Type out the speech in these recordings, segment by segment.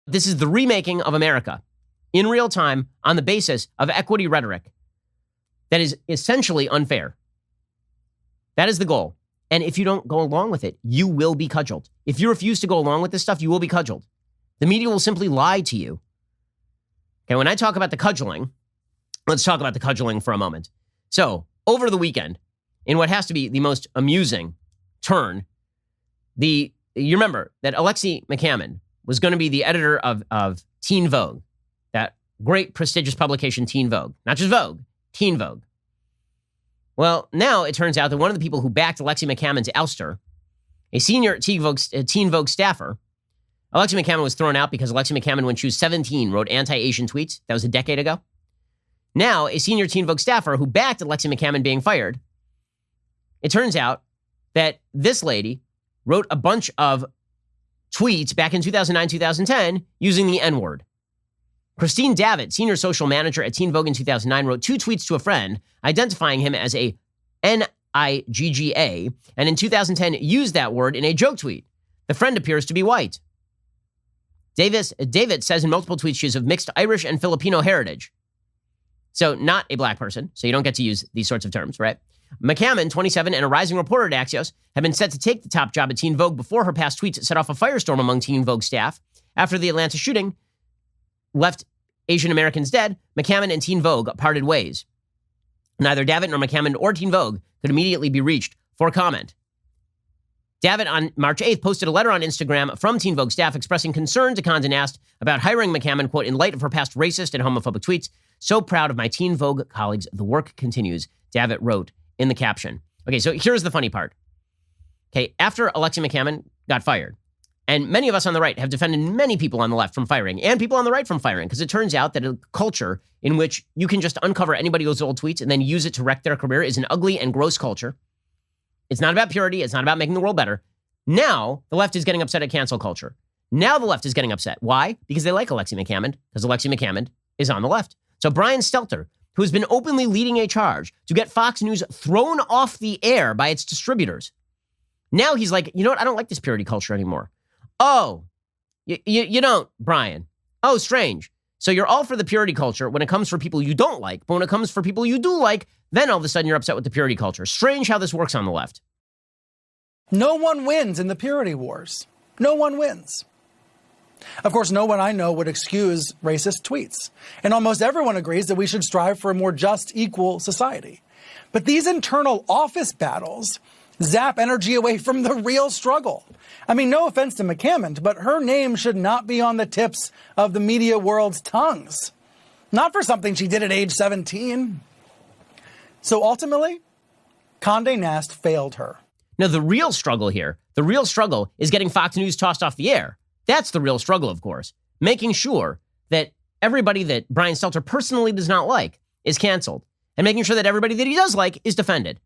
This is the remaking of America in real time on the basis of equity rhetoric that is essentially unfair. That is the goal. And if you don't go along with it, you will be cudgeled. If you refuse to go along with this stuff, you will be cudgeled. The media will simply lie to you. Okay, when I talk about the cudgeling, let's talk about the cudgeling for a moment. So, over the weekend, in what has to be the most amusing turn, you remember that Alexi McCammon was going to be the editor of Teen Vogue, that great prestigious publication Teen Vogue. Not just Vogue, Teen Vogue. Well, now it turns out that one of the people who backed Alexi McCammon's ouster, a senior Teen Vogue staffer, Alexi McCammon was thrown out because Alexi McCammon, when she was 17, wrote anti-Asian tweets. That was a decade ago. Now, a senior Teen Vogue staffer who backed Alexi McCammon being fired, it turns out that this lady wrote a bunch of tweets back in 2009, 2010 using the N-word. Christine Davitt, senior social manager at Teen Vogue in 2009, wrote 2 tweets to a friend identifying him as a N-I-G-G-A, and in 2010 used that word in a joke tweet. The friend appears to be white. Davitt says in multiple tweets she is of mixed Irish and Filipino heritage. So not a black person, so you don't get to use these sorts of terms, right? McCammon, 27, and a rising reporter at Axios have been set to take the top job at Teen Vogue before her past tweets set off a firestorm among Teen Vogue staff. After the Atlanta shooting left Asian Americans dead, McCammon and Teen Vogue parted ways. Neither Davitt nor McCammon or Teen Vogue could immediately be reached for comment. Davitt on March 8th posted a letter on Instagram from Teen Vogue staff expressing concern to Condé Nast about hiring McCammon, quote, in light of her past racist and homophobic tweets. So proud of my Teen Vogue colleagues. The work continues, Davitt wrote in the caption. Okay, so here's the funny part. Okay, after Alexi McCammon got fired, and many of us on the right have defended many people on the left from firing and people on the right from firing, because it turns out that a culture in which you can just uncover anybody's old tweets and then use it to wreck their career is an ugly and gross culture. It's not about purity. It's not about making the world better. Now, the left is getting upset at cancel culture. Now the left is getting upset. Why? Because they like Alexi McCammon, because Alexi McCammon is on the left. So Brian Stelter, who has been openly leading a charge to get Fox News thrown off the air by its distributors, now he's like, you know what? I don't like this purity culture anymore. Oh, you don't, Brian. Oh, strange. So you're all for the purity culture when it comes for people you don't like, but when it comes for people you do like, then all of a sudden you're upset with the purity culture. Strange how this works on the left. No one wins in the purity wars. No one wins. Of course, no one I know would excuse racist tweets. And almost everyone agrees that we should strive for a more just, equal society. But these internal office battles zap energy away from the real struggle. I mean, no offense to McCammon, but her name should not be on the tips of the media world's tongues. Not for something she did at age 17. So ultimately, Condé Nast failed her. Now, the real struggle here, the real struggle is getting Fox News tossed off the air. That's the real struggle, of course. Making sure that everybody that Brian Stelter personally does not like is canceled, and making sure that everybody that he does like is defended.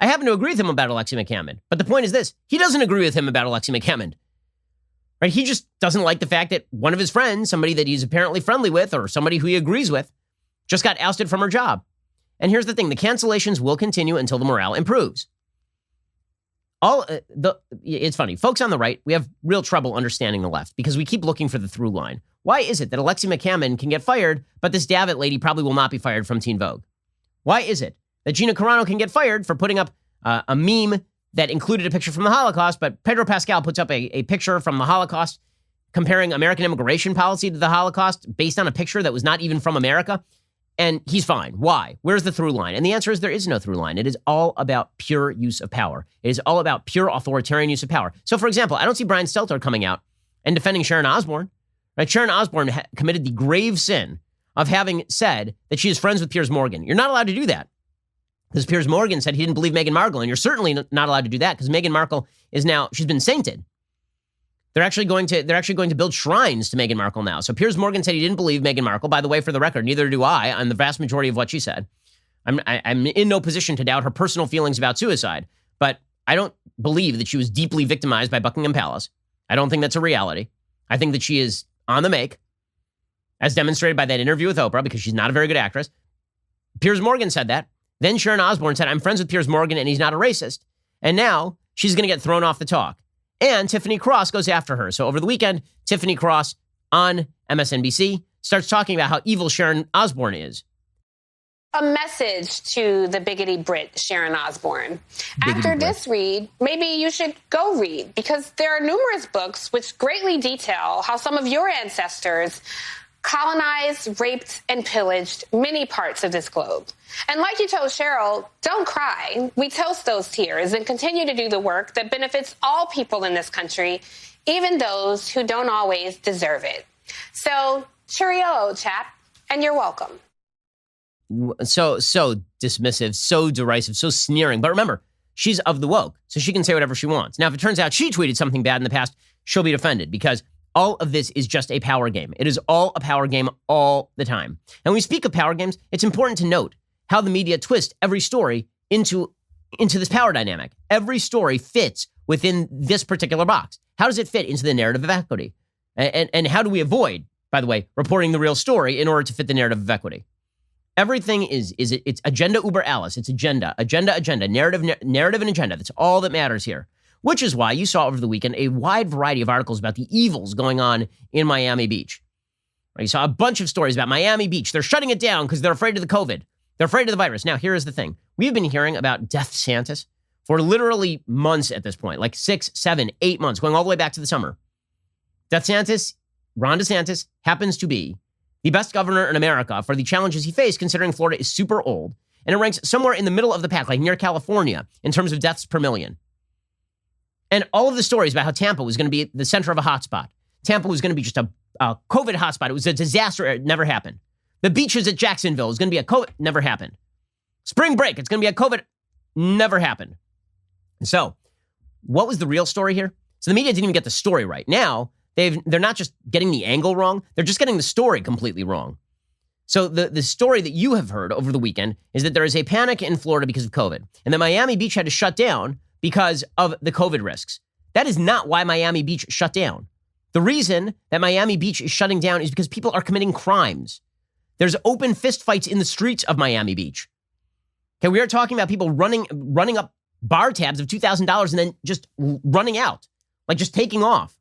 I happen to agree with him about Alexi McCammon, but the point is this. He doesn't agree with him about Alexi McCammon. Right? He just doesn't like the fact that one of his friends, somebody that he's apparently friendly with or somebody who he agrees with, just got ousted from her job. And here's the thing. The cancellations will continue until the morale improves. It's funny. Folks on the right, we have real trouble understanding the left because we keep looking for the through line. Why is it that Alexi McCammon can get fired, but this Davitt lady probably will not be fired from Teen Vogue? Why is it that Gina Carano can get fired for putting up a meme that included a picture from the Holocaust, but Pedro Pascal puts up a picture from the Holocaust comparing American immigration policy to the Holocaust based on a picture that was not even from America? And he's fine. Why? Where's the through line? And the answer is there is no through line. It is all about pure use of power. It is all about pure authoritarian use of power. So, for example, I don't see Brian Stelter coming out and defending Sharon Osbourne. Right? Sharon Osbourne committed the grave sin of having said that she is friends with Piers Morgan. You're not allowed to do that. Because Piers Morgan said he didn't believe Meghan Markle, and you're certainly not allowed to do that because Meghan Markle is now, she's been sainted. They're actually going to build shrines to Meghan Markle now. So Piers Morgan said he didn't believe Meghan Markle. By the way, for the record, neither do I on the vast majority of what she said. I'm in no position to doubt her personal feelings about suicide, but I don't believe that she was deeply victimized by Buckingham Palace. I don't think that's a reality. I think that she is on the make, as demonstrated by that interview with Oprah, because she's not a very good actress. Piers Morgan said that. Then Sharon Osbourne said, I'm friends with Piers Morgan and he's not a racist. And now she's going to get thrown off the talk. And Tiffany Cross goes after her. So over the weekend, Tiffany Cross on MSNBC, starts talking about how evil Sharon Osbourne is. A message to the biggity Brit, Sharon Osbourne. After this read, maybe you should go read, because there are numerous books which greatly detail how some of your ancestors colonized, raped, and pillaged many parts of this globe. And like you told Cheryl, don't cry. We toast those tears and continue to do the work that benefits all people in this country, even those who don't always deserve it. So, cheerio, old chap, and you're welcome. So dismissive, so derisive, so sneering. But remember, she's of the woke, so she can say whatever she wants. Now, if it turns out she tweeted something bad in the past, she'll be defended, because all of this is just a power game. It is all a power game all the time. And when we speak of power games, it's important to note how the media twist every story into this power dynamic. Every story fits within this particular box. How does it fit into the narrative of equity? And how do we avoid, by the way, reporting the real story in order to fit the narrative of equity? Everything it's agenda uber alles. It's agenda, narrative and agenda. That's all that matters here. Which is why you saw over the weekend a wide variety of articles about the evils going on in Miami Beach. You saw a bunch of stories about Miami Beach. They're shutting it down because they're afraid of the COVID. They're afraid of the virus. Now, here is the thing. We've been hearing about Death Santis for literally months at this point, like 6, 7, 8 months, going all the way back to the summer. Death Santis, Ron DeSantis, happens to be the best governor in America for the challenges he faced, considering Florida is super old, and it ranks somewhere in the middle of the pack, like near California, in terms of deaths per million. And all of the stories about how Tampa was going to be the center of a hotspot. Tampa was going to be just a COVID hotspot. It was a disaster. It never happened. The beaches at Jacksonville was going to be a COVID. Never happened. Spring break. It's going to be a COVID. Never happened. So what was the real story here? So the media didn't even get the story right. Now, they're not just getting the angle wrong, they're just getting the story completely wrong. So the story that you have heard over the weekend is that there is a panic in Florida because of COVID, and that Miami Beach had to shut down because of the COVID risks. That is not why Miami Beach shut down. The reason that Miami Beach is shutting down is because people are committing crimes. There's open fist fights in the streets of Miami Beach. Okay, we are talking about people running up bar tabs of $2,000 and then just running out, like just taking off.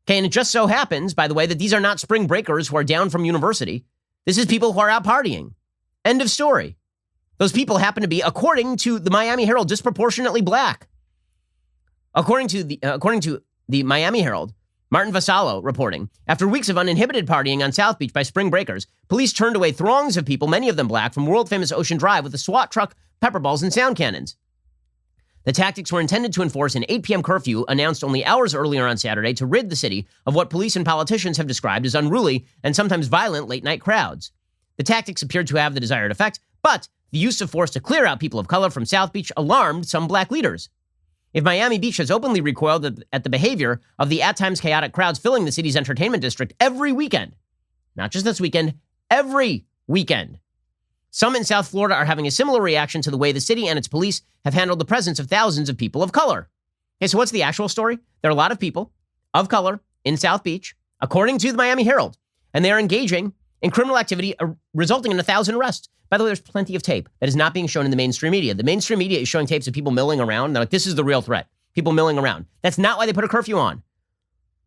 Okay, and it just so happens, by the way, that these are not spring breakers who are down from university. This is people who are out partying. End of story. Those people happen to be, according to the Miami Herald, disproportionately black. According to the Miami Herald, Martin Vasallo reporting, after weeks of uninhibited partying on South Beach by spring breakers, police turned away throngs of people, many of them black, from world-famous Ocean Drive with a SWAT truck, pepper balls, and sound cannons. The tactics were intended to enforce an 8 p.m. curfew announced only hours earlier on Saturday to rid the city of what police and politicians have described as unruly and sometimes violent late-night crowds. The tactics appeared to have the desired effect, but the use of force to clear out people of color from South Beach alarmed some black leaders. If Miami Beach has openly recoiled at the behavior of the at-times chaotic crowds filling the city's entertainment district every weekend, not just this weekend, every weekend, some in South Florida are having a similar reaction to the way the city and its police have handled the presence of thousands of people of color. Okay, so what's the actual story? There are a lot of people of color in South Beach, according to the Miami Herald, and they are engaging in criminal activity resulting in 1,000 arrests. By the way, there's plenty of tape that is not being shown in the mainstream media. The mainstream media is showing tapes of people milling around. They're like, this is the real threat. People milling around. That's not why they put a curfew on.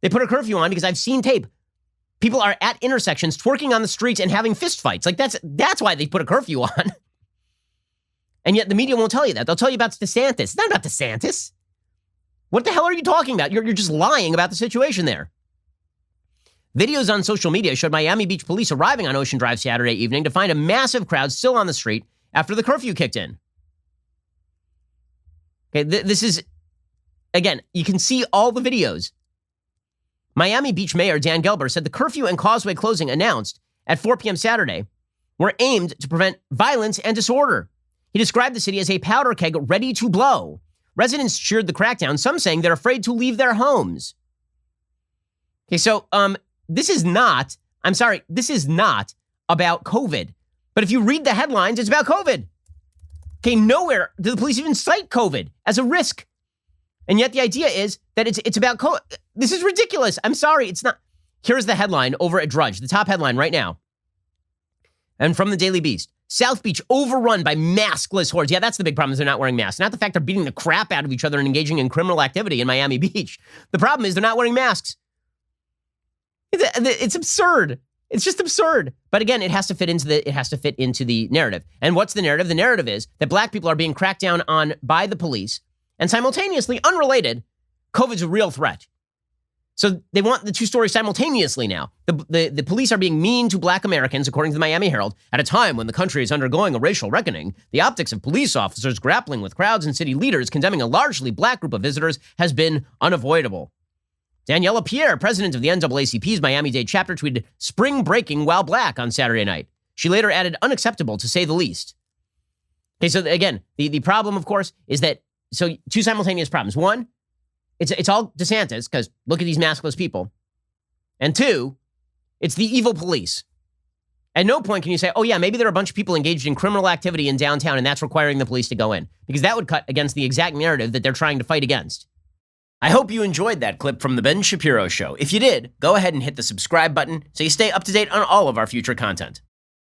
They put a curfew on because I've seen tape. People are at intersections twerking on the streets and having fistfights. Like that's why they put a curfew on. And yet the media won't tell you that. They'll tell you about DeSantis. It's not about DeSantis. What the hell are you talking about? You're just lying about the situation there. Videos on social media showed Miami Beach police arriving on Ocean Drive Saturday evening to find a massive crowd still on the street after the curfew kicked in. Okay, this is, again, you can see all the videos. Miami Beach Mayor Dan Gelber said the curfew and causeway closing announced at 4 p.m. Saturday were aimed to prevent violence and disorder. He described the city as a powder keg ready to blow. Residents cheered the crackdown, some saying they're afraid to leave their homes. Okay, so this is not about COVID. But if you read the headlines, it's about COVID. Okay, nowhere do the police even cite COVID as a risk. And yet the idea is that it's about COVID. This is ridiculous. I'm sorry, it's not. Here's the headline over at Drudge, the top headline right now. And from the Daily Beast, South Beach overrun by maskless hordes. Yeah, that's the big problem is they're not wearing masks. Not the fact they're beating the crap out of each other and engaging in criminal activity in Miami Beach. The problem is they're not wearing masks. It's absurd. It's just absurd. But again, it has to fit into the narrative. And what's the narrative? The narrative is that black people are being cracked down on by the police, and simultaneously, unrelated, COVID's a real threat. So they want the two stories simultaneously now. The police are being mean to black Americans, according to the Miami Herald, at a time when the country is undergoing a racial reckoning. The optics of police officers grappling with crowds and city leaders condemning a largely black group of visitors has been unavoidable. Daniela Pierre, president of the NAACP's Miami-Dade chapter, tweeted, "Spring breaking while black" on Saturday night. She later added, "Unacceptable, to say the least." Okay, so again, the problem, of course, is that, so two simultaneous problems. One, it's all DeSantis, because look at these maskless people. And two, it's the evil police. At no point can you say, oh yeah, maybe there are a bunch of people engaged in criminal activity in downtown and that's requiring the police to go in. Because that would cut against the exact narrative that they're trying to fight against. I hope you enjoyed that clip from The Ben Shapiro Show. If you did, go ahead and hit the subscribe button so you stay up to date on all of our future content.